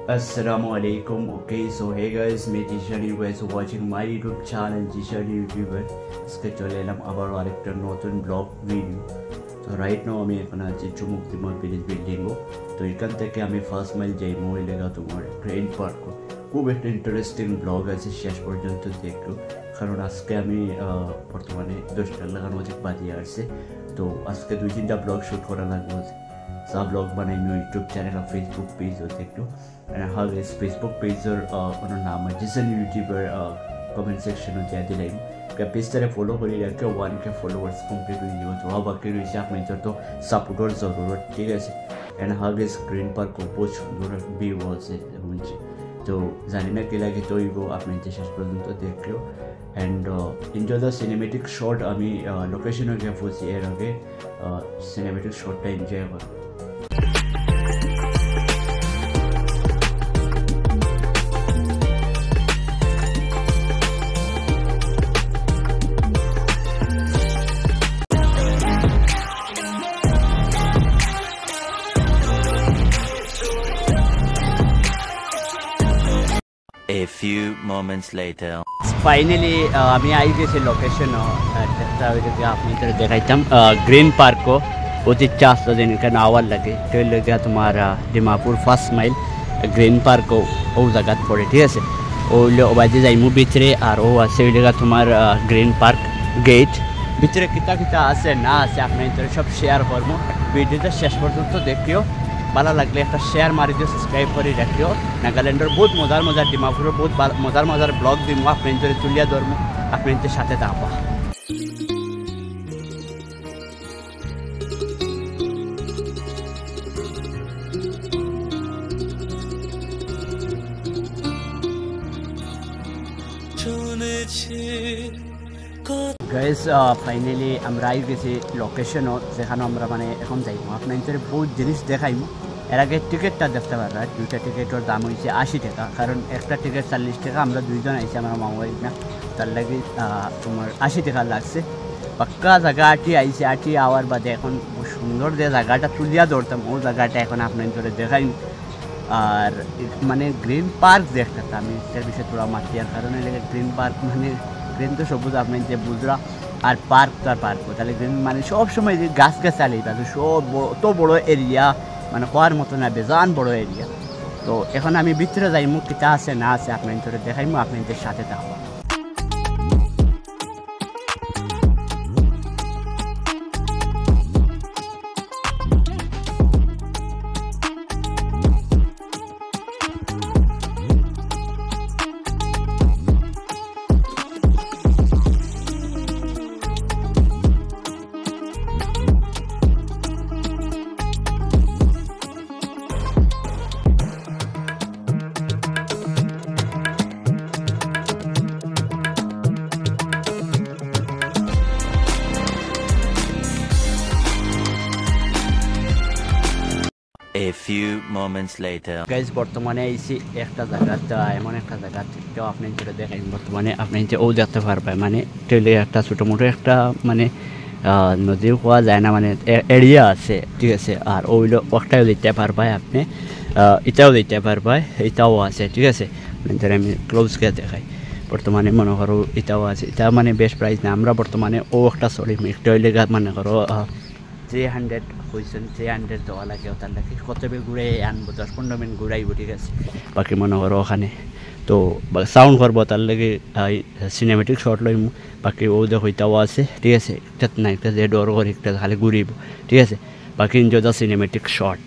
Assalamualaikum. Okay, so hey guys, me Jishan, you guys are watching my YouTube channel Jishan YouTuber. इसके चले हम আবার আরেকটা নতুন ব্লগ ভিডিও। তো রাইট নাও আমি এখন আছি চুমুকদিমল ভিলেজ বিল্ডিং তো এখান থেকে আমি ফার্স্ট মাইল যাই মহিলেগা তোমার ট্রেন পার্ক খুব একটা ইন্টারেস্টিং ব্লগ আছে শেষ পর্যন্ত দেখো কারণ আজকে আমি বর্তমানে 10টা লাগানো মধ্যে বাজিয়ে আসছে তো আজকে 2-3টা ব্লগ শুট করা লাগবে सब ब्लॉग बनाई मैं यूट्यूब चैनल और फेसबुक पेज होते एक हाँ इस फेसबुक पेज और नाम है जिसन यूट्यूबर कमेंट सेक्शन में दिया दिलाई क्या पेज तरह फॉलो करी रखे 1 के फॉलोअर्स कंप्लीट हुई जीवन थोड़ा बाकी रही आप में तो सपोर्टर ज़रूरत ठीक है एंड हाँ स्क्रीन पर को बहुत सुंदर भी वॉल से मुझे तो जाने के लगे तो वो आप में शेष पर्यंत देख लो and enjoy the cinematic shot आमी लोकेशन के फुसी एर आगे सिनेमेटिक शॉट एंजॉय करो A few moments later. Finally, আমি আই গেছি লোকেশন একটা আপনি দেখাইতাম গ্রিন পার্ক অতি চাষটা দিন এখানে আওয়ার লাগে তো লেগে তোমার Dimapur first mile green park ও জায়গাত পড়ে ঠিক আছে ওইলে ওবাইতে যাইমু ভিতরে আর ও আছে ওই লেগে তোমার গ্রিন পার্ক গেট ভিতরে কিতা কিতা আছে না আছে আপনার সব শেয়ার করবো ভিডিওটা শেষ পর্যন্ত দেখিও ভালো লাগলে একটা শেয়ার মারি দিও সাবস্ক্রাইব করে রাখিও নাগাল্যান্ডের বহুত মজার ডিমাপুরের বহুত মজার ব্লগ দিম আপনার তুলিয়া ধরব আপনার সাথে থাকবা গাইস ফাইনালি আমরা আই গেছি লোকেশনও যেখানে আমরা মানে এখন যাইব আপনার বহুত জিনিস দেখাইমু এর আগে টিকিটটা দেখতে পারবা দুইটা টিকিটের দাম হয়েছে 80 টাকা কারণ একটা টিকিট 40 টাকা আমরা দুইজন আইছি আমার মামা না তার লাগে তোমার 80 টাকা লাগছে পাক্কা জায়গা আইছি আওয়ার বাদে এখন সুন্দর যে জায়গাটা তুলিয়া ধরতাম ও জায়গাটা এখন আপনার দেখাই আর মানে গ্রিন পার্ক দেখতাম আমি এর বিষয়ে তোরা মাতিয়ার কারণে লেগে গ্রিন পার্ক মানে গ্রিন তো সবুজ আপনার যে বুঝরা আর পার্ক তো আর পার্ক তাহলে গ্রিন মানে সব সময় যে গাছ গাছালি তাদের সব অত বড় এরিয়া মানে হওয়ার মতো না বেজান বড় এরিয়া তো এখন আমি ভিতরে যাইমু কিতা আছে না আছে আপনার দেখাইমু আপনাদের সাথে থাকবো A few moments later. Guys, বর্তমানে আইছি একটা জায়গাতে এমন একটা জায়গাতে তো আপনি যেটা দেখেন বর্তমানে আপনি যে ও দেখতে পারবেন মানে টেলে একটা ছোটোমোটো একটা মানে নদীও হওয়া যায় না মানে এরিয়া আছে ঠিক আছে আর ওইগুলো ওটাও দিতে পারবেন আপনি এটাও দিতে পারবেন এটাও আছে ঠিক আছে আমি ক্লোজকে দেখাই বর্তমানে মনে করো এটাও আছে এটা মানে বেস্ট প্রাইস না আমরা বর্তমানে ও একটা সরি একটা লেগা মনে করো 300 হয়েছেন 300 দেওয়া লাগে তার লাগে কতবে ঘুরে আনবো 10-15 মিনিট ঘুরাইব ঠিক আছে বাকি মনে করো ওখানে তো সাউন্ড করবো তার লাগে সিনেমেটিক শট লইম বাকি ও দেখো এটাও আছে ঠিক আছে একটা না একটা যে ডর করে একটা খালি ঘুরিব ঠিক আছে বাকি এনজয় দ্য সিনেমেটিক শট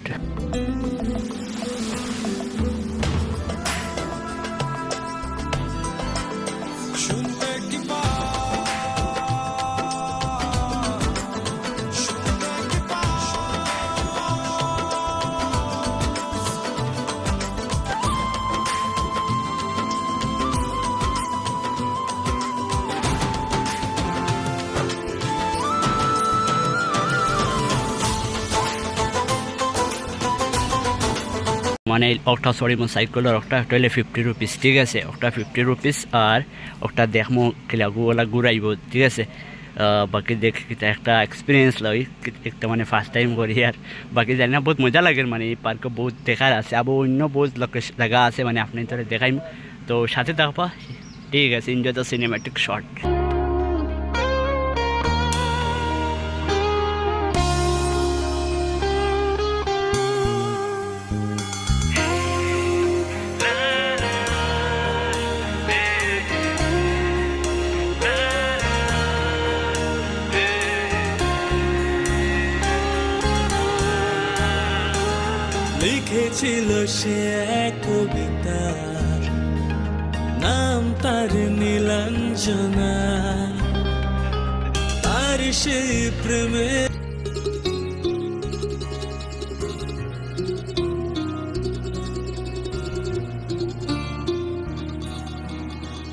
মানে একটা সরি মো সাইকেলের একটা হইলে 50 রুপিস ঠিক আছে একটা 50 রুপিস আর একটা দেখমো খেলাগুলা ঘুরাইব ঠিক আছে বাকি দেখি একটা এক্সপিরিয়েন্স লই একটা মানে ফার্স্ট টাইম করি আর বাকি জানি না বহুত মজা লাগে মানে এই পার্কে বহুত দেখার আছে আবার অন্য বহুত জায়গা আছে মানে আপনি তো দেখাইম তো সাথে থাকবা ঠিক আছে এনজয় দ্য সিনেম্যাটিক শট লিখেছিল সে এক কবিতার নাম তার নীলাঞ্জনা তার সেই প্রেমে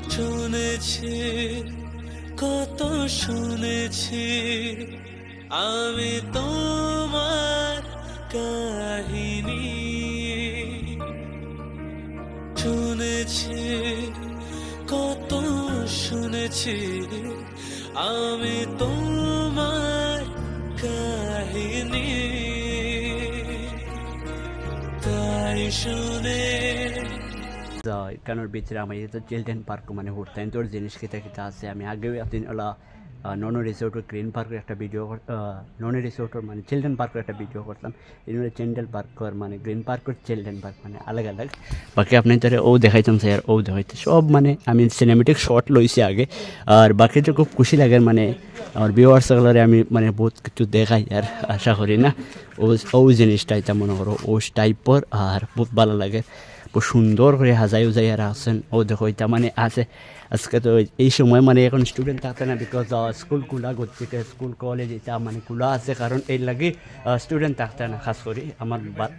শুনেছি কত শুনেছি আমি তোমার কাহিনী শুনেছি কত শুনেছি আমি তোমার কাহিনী তাই শুনে এখানোর ভিতরে আমি তো চিলড্রেন পার্ক মানে ঘুরতাম তোর জিনিস খেতে খেতে আছে আমি আগেও একদিন ওলা নন রিসোর্টের গ্রিন পার্কের একটা ভিডিও নন রিসোর্টের মানে চিলড্রেন পার্কের একটা ভিডিও করতাম এগুলো চিলড্রেন পার্কের মানে গ্রিন পার্কের চিলড্রেন পার্ক মানে আলাদা আলাদা বাকি আপনি তারা ও দেখাইতাম স্যার ও দেখাইতে সব মানে আমি সিনেমেটিক শট লইছি আগে আর বাকিটা খুব খুশি লাগে মানে আমার ভিউয়ার্সগুলোরে আমি মানে বহুত কিছু দেখাই আর আশা করি না ও জিনিসটা এটা মনে করো ও টাইপর আর বহুত ভালো লাগে খুব সুন্দর করে হাজাই উজাই আর আছেন ও দেখো এটা মানে আছে আজকে তো এই সময় মানে এখন স্টুডেন্ট থাকে না বিকজ স্কুল খোলা গতিকে স্কুল কলেজ এটা মানে খোলা আছে কারণ এই লাগে স্টুডেন্ট থাকতে না খাস করি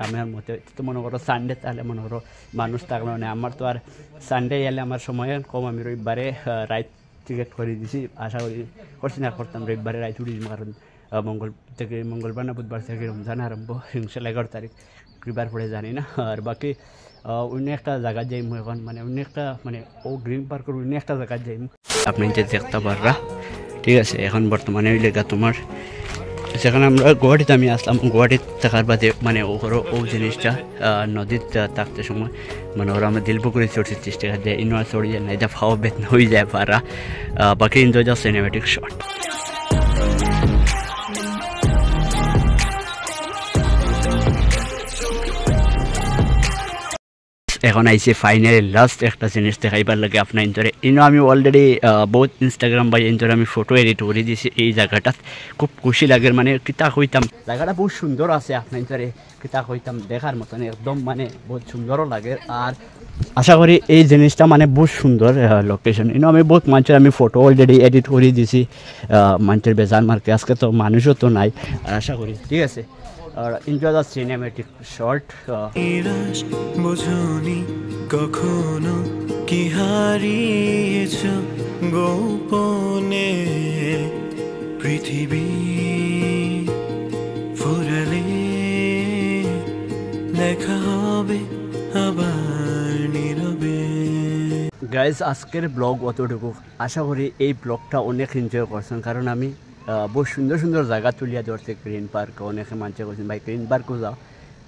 আমার মতে তো মনে করো সানডে তাহলে মনে করো মানুষ থাকলো না আমার তো আর সানডে এলে আমার সময় কম আমি রবিবারে রাইট টিকিট করে দিছি আশা করি করছি না করতাম রবিবারে রাইট উঠি কারণ মঙ্গলবার না বুধবার থেকে রমজান আরম্ভ ইনশাল্লাহ 11 তারিখ কীবার পড়ে জানি না আর বাকি অন্য একটা জায়গা যাইম এখন মানে অন্য একটা মানে ও গ্রিন পার্কের অন্য একটা জায়গা যাইম আপনি যে দেখতে পাররা ঠিক আছে এখন বর্তমানে ওই লেখা তোমার সেখানে আমরা গুয়াহাটিতে আমি আসলাম গুয়াহাটিতে থাকার বাদে মানে ওরও ও জিনিসটা নদীতে থাকতে সময় মানে ওরা আমরা দিলপুকুরে চড়ছে চেষ্টা করে ইনওয়া চড়ি যায় না এটা ফাও বেতনা হয়ে যায় পারা বাকি এনজয় দ্য সিনেম্যাটিক শট এখন আইসি ফাইনালি লাস্ট একটা জিনিস দেখাইবার লাগে আপনার ইন্তরে ইনো আমি অলরেডি বহুত ইনস্টাগ্রাম বা ইন্তরে আমি ফটো এডিট করে দিয়েছি এই জায়গাটা খুব খুশি লাগে মানে কিতা হইতাম জায়গাটা বহুত সুন্দর আছে আপনার ইন্তরে কিতা হইতাম দেখার মতন একদম মানে বহুত সুন্দরও লাগে আর আশা করি এই জিনিসটা মানে বহুত সুন্দর লোকেশন ইনো আমি বহুত মানুষের আমি ফটো অলরেডি এডিট করে দিয়েছি মানুষের বেজান মার্কে আজকে তো মানুষও তো নাই আর আশা করি ঠিক আছে আর এনজয় দ্য সিনেম্যাটিক শট বুঝুনি কখনো কি হারিয়েছ গোপনে পৃথিবী ফুরালে দেখা হবে আবার নীরবে গাইজ আজকের ব্লগ অতটুকু আশা করি এই ব্লগটা অনেক এনজয় করছেন কারণ আমি বহুত সুন্দর সুন্দর জায়গা তুলিয়া ধরছে গ্রিন পার্ক অনেকে মানুষে করছেন ভাই গ্রিন পার্কও যাও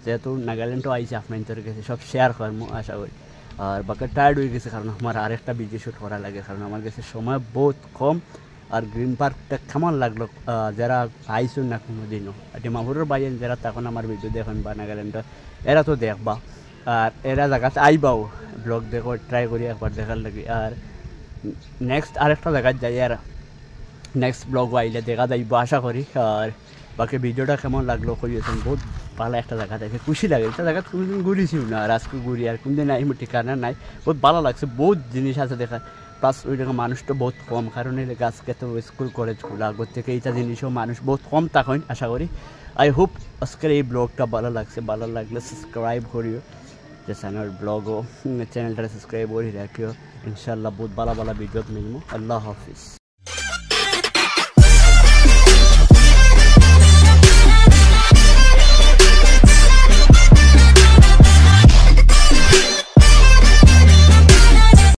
যেহেতু নাগাল্যান্ডও আইছে আপনার কাছে সব শেয়ার করবো আশা করি আর বাকি টায়ার্ড হয়ে গেছে কারণ আমার আরেকটা ভিডিও শ্যুট করা লাগে কারণ আমার কাছে সময় বহুত কম আর গ্রিন পার্কটা কেমন লাগলো যারা আইসুন না কোনো দিনও ডিমাপুরের বাইরে যারা তখন আমার ভিডিও দেখেন বা নাগাল্যান্ডে এরা তো দেখবা আর এরা জায়গাতে আইবাও ব্লগ দেখো ট্রাই করি একবার দেখার লাগে আর নেক্সট আরেকটা জায়গায় যাই আর নেক্সট ব্লগ আইলে দেখা যাইব আশা করি আর বাকি ভিডিওটা কেমন লাগলো করিয়েছেন বহুত ভালো একটা জায়গা দেখে খুশি লাগে একটা জায়গা কোনোদিন ঘুরিছিও না আর আজকে ঘুরি আর কোনদিন আইম ঠিকানা নাই বহুত ভালো লাগছে বহুত জিনিস আছে দেখার প্লাস ওই জায়গা মানুষটা বহুত কম কারণ এই আজকে তো স্কুল কলেজ খোলা আগর থেকে এইটা জিনিসও মানুষ বহুত কম থাকেন আশা করি আই হোপ আজকের এই ব্লগটা ভালো লাগছে ভালো লাগলে সাবস্ক্রাইব করিও যে চ্যানেল ব্লগও চ্যানেলটা সাবস্ক্রাইব করে রাখিও ইনশাল্লাহ বহুত ভালো ভালো ভিডিও মিলবো আল্লাহ হাফিজ